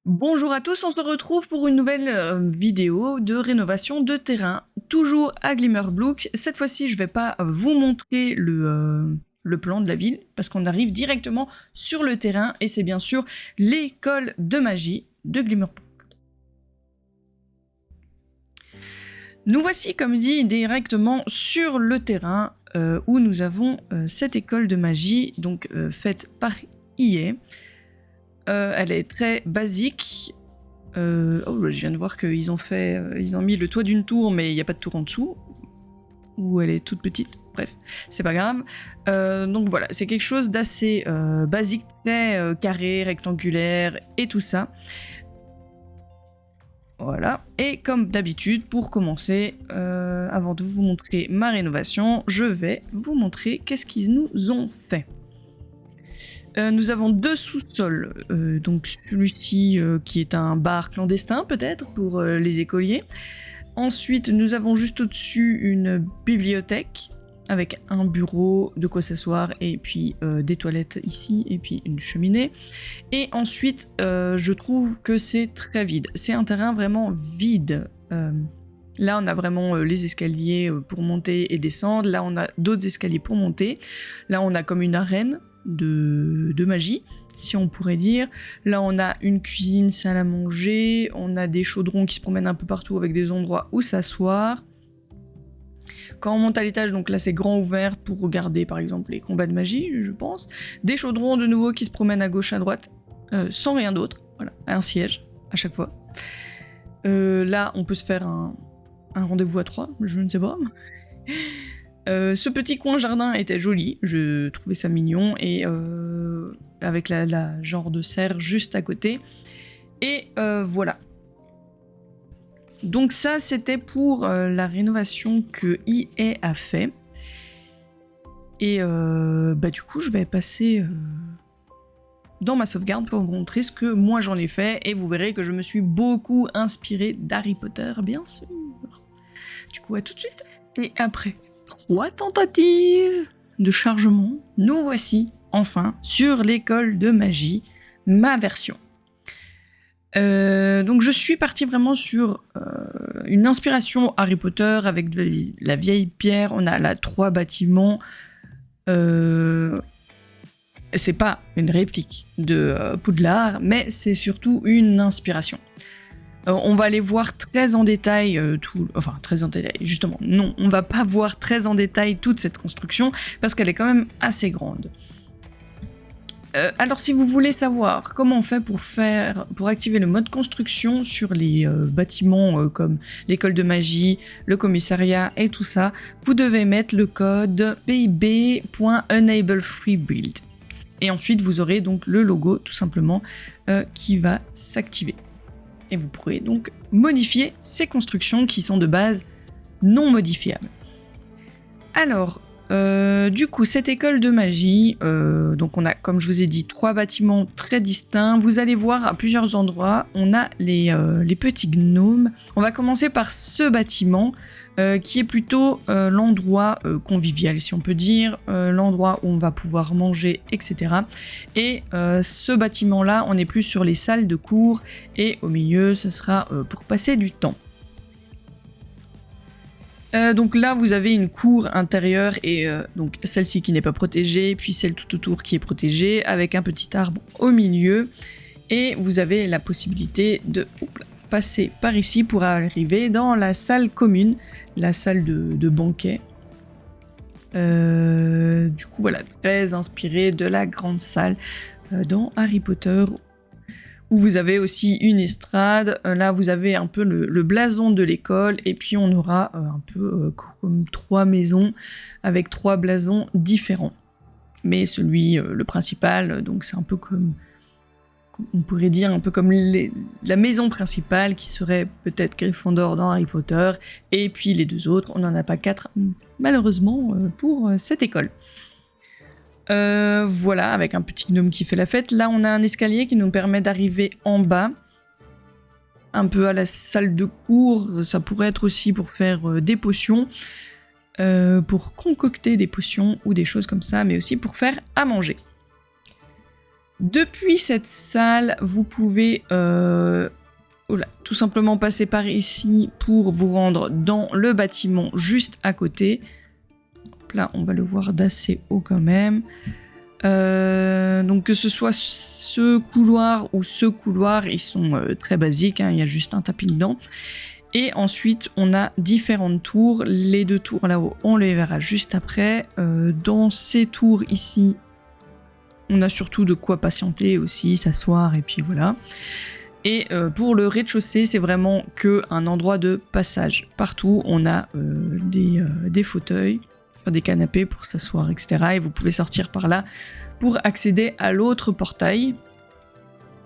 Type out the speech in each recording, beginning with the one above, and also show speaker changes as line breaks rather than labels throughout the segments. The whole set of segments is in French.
Bonjour à tous, on se retrouve pour une nouvelle vidéo de rénovation de terrain, toujours à Glimmerblook. Cette fois-ci, je vais pas vous montrer le plan de la ville, parce qu'on arrive directement sur le terrain, et c'est bien sûr l'école de magie de Glimmerblook. Nous voici, comme dit, directement sur le terrain, où nous avons cette école de magie, donc faite par EA. Elle est très basique. Je viens de voir qu'ils ont mis le toit d'une tour, mais il n'y a pas de tour en dessous. Ou elle est toute petite. Bref, c'est pas grave. Donc voilà, c'est quelque chose d'assez basique, très carré, rectangulaire et tout ça. Voilà. Et comme d'habitude, pour commencer, avant de vous montrer ma rénovation, je vais vous montrer qu'est-ce qu'ils nous ont fait. Nous avons deux sous-sols, donc celui-ci qui est un bar clandestin peut-être pour les écoliers. Ensuite, nous avons juste au-dessus une bibliothèque avec un bureau, de quoi s'asseoir et puis des toilettes ici et puis une cheminée. Et ensuite, je trouve que c'est très vide. C'est un terrain vraiment vide. Là, on a vraiment les escaliers pour monter et descendre. Là, on a d'autres escaliers pour monter. Là, on a comme une arène de magie, si on pourrait dire. Là, on a une cuisine, salle à manger, on a des chaudrons qui se promènent un peu partout avec des endroits où s'asseoir. Quand on monte à l'étage, donc là, c'est grand ouvert pour regarder, par exemple, les combats de magie, je pense. Des chaudrons de nouveau qui se promènent à gauche, à droite, sans rien d'autre. Voilà, un siège à chaque fois. Là, on peut se faire un rendez-vous à 3, je ne sais pas. Ce petit coin jardin était joli, je trouvais ça mignon, et avec la genre de serre juste à côté. Et voilà. Donc ça, c'était pour la rénovation que EA a fait. Et du coup, je vais passer dans ma sauvegarde pour vous montrer ce que moi j'en ai fait, et vous verrez que je me suis beaucoup inspirée d'Harry Potter, bien sûr. Du coup, à tout de suite. Et après 3 tentatives de chargement, nous voici enfin sur l'école de magie, ma version. Donc je suis partie vraiment sur une inspiration Harry Potter avec de la vieille pierre. On a là 3 bâtiments. C'est pas une réplique de Poudlard, mais c'est surtout une inspiration. On va aller voir très en détail très en détail, justement, non, on va pas voir très en détail toute cette construction, parce qu'elle est quand même assez grande. Alors si vous voulez savoir comment on fait pour activer le mode construction sur les bâtiments comme l'école de magie, le commissariat et tout ça, vous devez mettre le code pib.enableFreeBuild. Et ensuite vous aurez donc le logo tout simplement qui va s'activer. Et vous pourrez donc modifier ces constructions qui sont de base non modifiables. Alors, du coup, cette école de magie, donc on a, comme je vous ai dit, 3 bâtiments très distincts. Vous allez voir à plusieurs endroits, on a les petits gnomes. On va commencer par ce bâtiment, qui est plutôt l'endroit convivial, si on peut dire, l'endroit où on va pouvoir manger, etc. Et ce bâtiment-là, on est plus sur les salles de cours, et au milieu, ce sera pour passer du temps. Donc là, vous avez une cour intérieure, et donc celle-ci qui n'est pas protégée, puis celle tout autour qui est protégée, avec un petit arbre au milieu, et vous avez la possibilité de passer par ici pour arriver dans la salle commune, la salle de banquet. Du coup, voilà, très inspiré de la grande salle dans Harry Potter, où vous avez aussi une estrade. Là, vous avez un peu le blason de l'école, et puis on aura un peu comme 3 maisons avec 3 blasons différents. Mais celui, le principal, donc c'est un peu comme, on pourrait dire, un peu comme la maison principale qui serait peut-être Gryffondor dans Harry Potter, et puis les 2 autres, on n'en a pas 4 malheureusement pour cette école. Voilà, avec un petit gnome qui fait la fête. Là, on a un escalier qui nous permet d'arriver en bas, un peu à la salle de cours. Ça pourrait être aussi pour faire des potions, pour concocter des potions ou des choses comme ça, mais aussi pour faire à manger. Depuis cette salle, vous pouvez tout simplement passer par ici pour vous rendre dans le bâtiment juste à côté. Hop là, on va le voir d'assez haut quand même. Donc que ce soit ce couloir ou ce couloir, ils sont très basiques, hein, il y a juste un tapis dedans. Et ensuite, on a différentes tours. Les 2 tours là-haut, on les verra juste après. Dans ces tours ici, on a surtout de quoi patienter aussi, s'asseoir et puis voilà. Et pour le rez-de-chaussée, c'est vraiment qu'un endroit de passage. Partout, on a des fauteuils, des canapés pour s'asseoir, etc. Et vous pouvez sortir par là pour accéder à l'autre portail.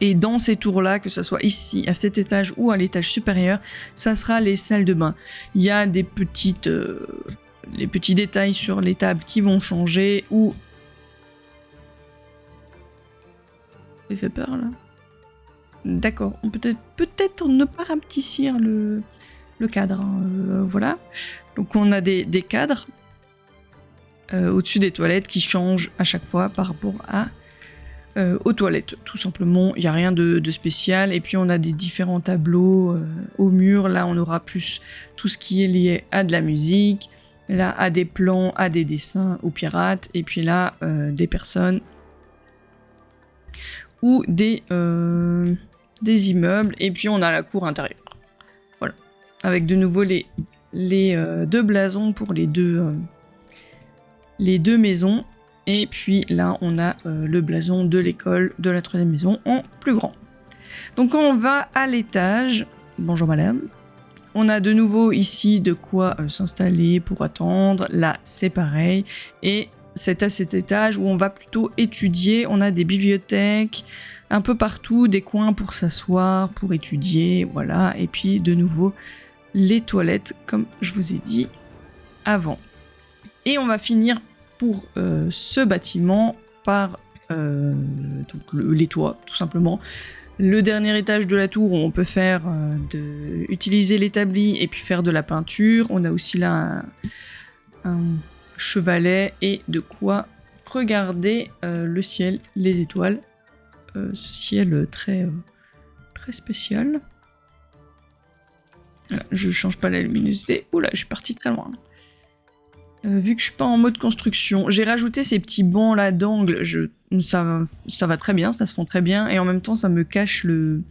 Et dans ces tours-là, que ce soit ici, à cet étage ou à l'étage supérieur, ça sera les salles de bain. Il y a des les petits détails sur les tables qui vont changer ou... Ça fait peur là. D'accord, on peut peut-être ne pas rapetissir le cadre. Hein. Voilà. Donc on a des cadres au-dessus des toilettes qui changent à chaque fois par rapport aux toilettes. Tout simplement, il n'y a rien de spécial. Et puis on a des différents tableaux au mur. Là, on aura plus tout ce qui est lié à de la musique. Là, à des plans, à des dessins, aux pirates. Et puis là, des personnes ou des immeubles. Et puis on a la cour intérieure. Voilà. Avec de nouveau les 2 blasons pour les deux maisons. Et puis là, on a le blason de l'école de la 3e maison en plus grand. Donc quand on va à l'étage, bonjour madame, on a de nouveau ici de quoi s'installer pour attendre. Là, c'est pareil. Et c'est à cet étage où on va plutôt étudier. On a des bibliothèques un peu partout, des coins pour s'asseoir, pour étudier, voilà. Et puis de nouveau, les toilettes, comme je vous ai dit avant. Et on va finir pour ce bâtiment par donc les toits, tout simplement. Le dernier étage de la tour où on peut faire utiliser l'établi et puis faire de la peinture. On a aussi là un chevalet et de quoi regarder le ciel, les étoiles. Ce ciel très spécial. Voilà, je change pas la luminosité. Oula, je suis partie très loin. Vu que je suis pas en mode construction, j'ai rajouté ces petits bancs là d'angle. Ça va très bien, ça se fond très bien. Et en même temps, ça me cache le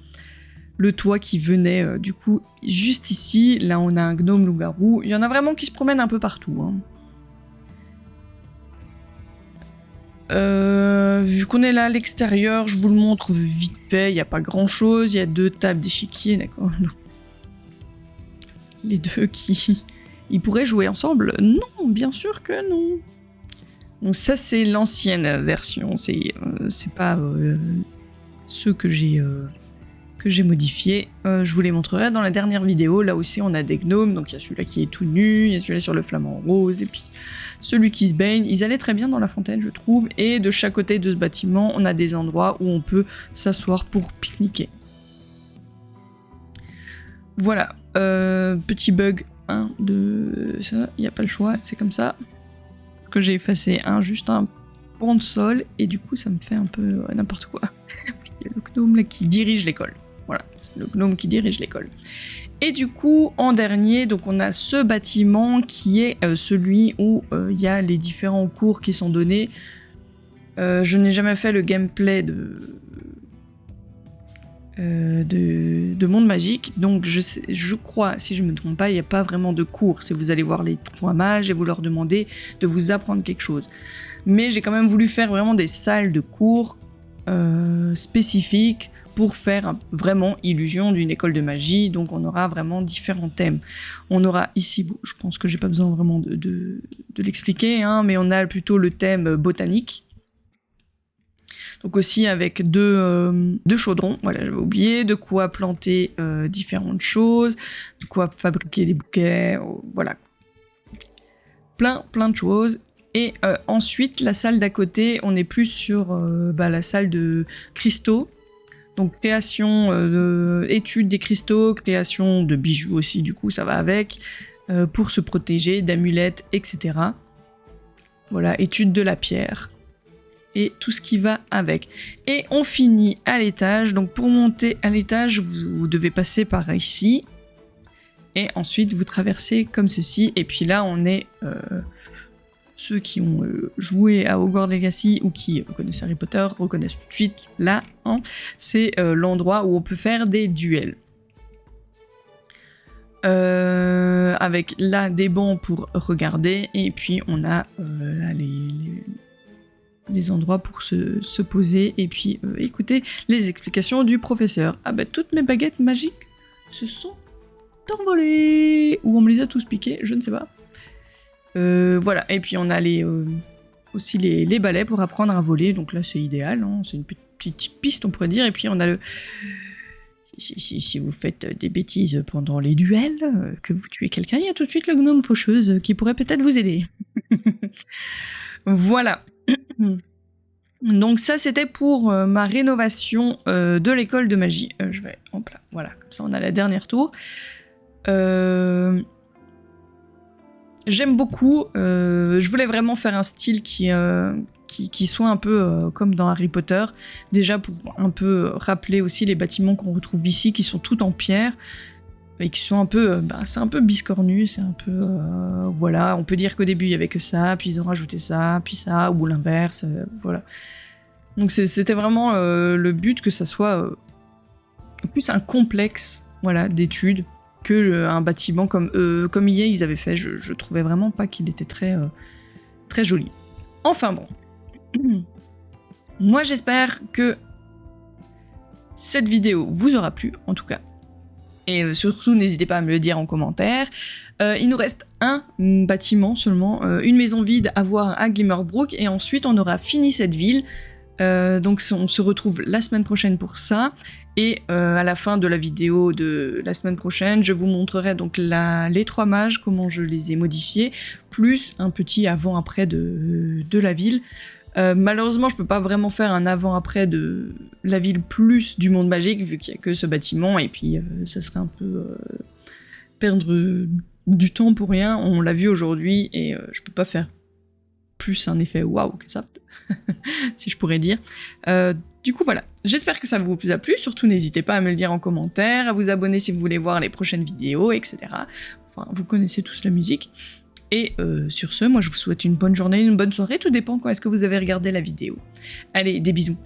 toit qui venait. Du coup, juste ici, là on a un gnome loup-garou. Il y en a vraiment qui se promènent un peu partout. Hein. Vu qu'on est là à l'extérieur, je vous le montre vite fait, il n'y a pas grand chose, il y a 2 tables d'échiquier, d'accord. Les 2 qui... Ils pourraient jouer ensemble? Non, bien sûr que non. Donc ça c'est l'ancienne version, c'est pas ceux que j'ai modifiés. Je vous les montrerai dans la dernière vidéo, là aussi on a des gnomes, donc il y a celui-là qui est tout nu, il y a celui-là sur le flamant rose, et puis... Celui qui se baigne, ils allaient très bien dans la fontaine, je trouve. Et de chaque côté de ce bâtiment, on a des endroits où on peut s'asseoir pour pique-niquer. Voilà. Petit bug de ça. Il n'y a pas le choix, c'est comme ça. Que j'ai effacé juste un pan de sol. Et du coup, ça me fait un peu n'importe quoi. Il y a le gnome là qui dirige l'école. Voilà, c'est le gnome qui dirige l'école. Et du coup, en dernier, donc on a ce bâtiment qui est celui où il y a les différents cours qui sont donnés. Je n'ai jamais fait le gameplay de Monde Magique, donc je crois, si je ne me trompe pas, il n'y a pas vraiment de cours. C'est vous allez voir les 3 mages et vous leur demandez de vous apprendre quelque chose. Mais j'ai quand même voulu faire vraiment des salles de cours spécifiques pour faire vraiment illusion d'une école de magie, donc on aura vraiment différents thèmes. On aura ici, bon, je pense que j'ai pas besoin vraiment de l'expliquer, hein, mais on a plutôt le thème botanique. Donc aussi avec deux chaudrons, voilà, j'avais oublié, de quoi planter différentes choses, de quoi fabriquer des bouquets, voilà. Plein de choses. Et ensuite, la salle d'à côté, on est plus sur la salle de cristaux. Donc création, étude des cristaux, création de bijoux aussi, du coup ça va avec, pour se protéger, d'amulettes, etc. Voilà, étude de la pierre. et tout ce qui va avec. Et on finit à l'étage. Donc pour monter à l'étage, vous devez passer par ici. Et ensuite, vous traversez comme ceci. Et puis là, on est... ceux qui ont joué à Hogwarts Legacy ou qui connaissent Harry Potter reconnaissent tout de suite. Là, hein, c'est l'endroit où on peut faire des duels. Avec là des bancs pour regarder. Et puis, on a là, les endroits pour se poser. Et puis, écouter les explications du professeur. Ah bah, toutes mes baguettes magiques se sont envolées. Ou on me les a tous piquées, je ne sais pas. Voilà, et puis on a aussi les balais pour apprendre à voler, donc là c'est idéal, hein. C'est une petite piste on pourrait dire, et puis on a le... Si vous faites des bêtises pendant les duels, que vous tuez quelqu'un, il y a tout de suite le gnome faucheuse qui pourrait peut-être vous aider. Voilà. Donc ça c'était pour ma rénovation de l'école de magie. Je vais... Hop là, voilà, comme ça on a la dernière tour. J'aime beaucoup, je voulais vraiment faire un style qui soit un peu comme dans Harry Potter, déjà pour un peu rappeler aussi les bâtiments qu'on retrouve ici, qui sont tout en pierre, et qui sont un peu, c'est un peu biscornu, c'est un peu, voilà, on peut dire qu'au début il y avait que ça, puis ils ont rajouté ça, puis ça, ou l'inverse, voilà. Donc c'était vraiment le but que ça soit plus un complexe, voilà, d'études, que un bâtiment comme EA ils avaient fait. Je trouvais vraiment pas qu'il était très joli. Enfin bon. Moi j'espère que cette vidéo vous aura plu, en tout cas. Et surtout, n'hésitez pas à me le dire en commentaire. Il nous reste un bâtiment seulement, une maison vide à voir à Glimmerbrook, et ensuite on aura fini cette ville. Donc on se retrouve la semaine prochaine pour ça, et à la fin de la vidéo de la semaine prochaine, je vous montrerai donc les 3 mages, comment je les ai modifiés, plus un petit avant-après de la ville. Malheureusement, je peux pas vraiment faire un avant-après de la ville plus du monde magique, vu qu'il y a que ce bâtiment, et puis ça serait un peu perdre du temps pour rien. On l'a vu aujourd'hui, et je peux pas faire plus un effet waouh que ça, si je pourrais dire. Du coup voilà, j'espère que ça vous a plu, surtout n'hésitez pas à me le dire en commentaire, à vous abonner si vous voulez voir les prochaines vidéos, etc. Enfin, vous connaissez tous la musique. Et sur ce, moi je vous souhaite une bonne journée, une bonne soirée, tout dépend quand est-ce que vous avez regardé la vidéo. Allez, des bisous.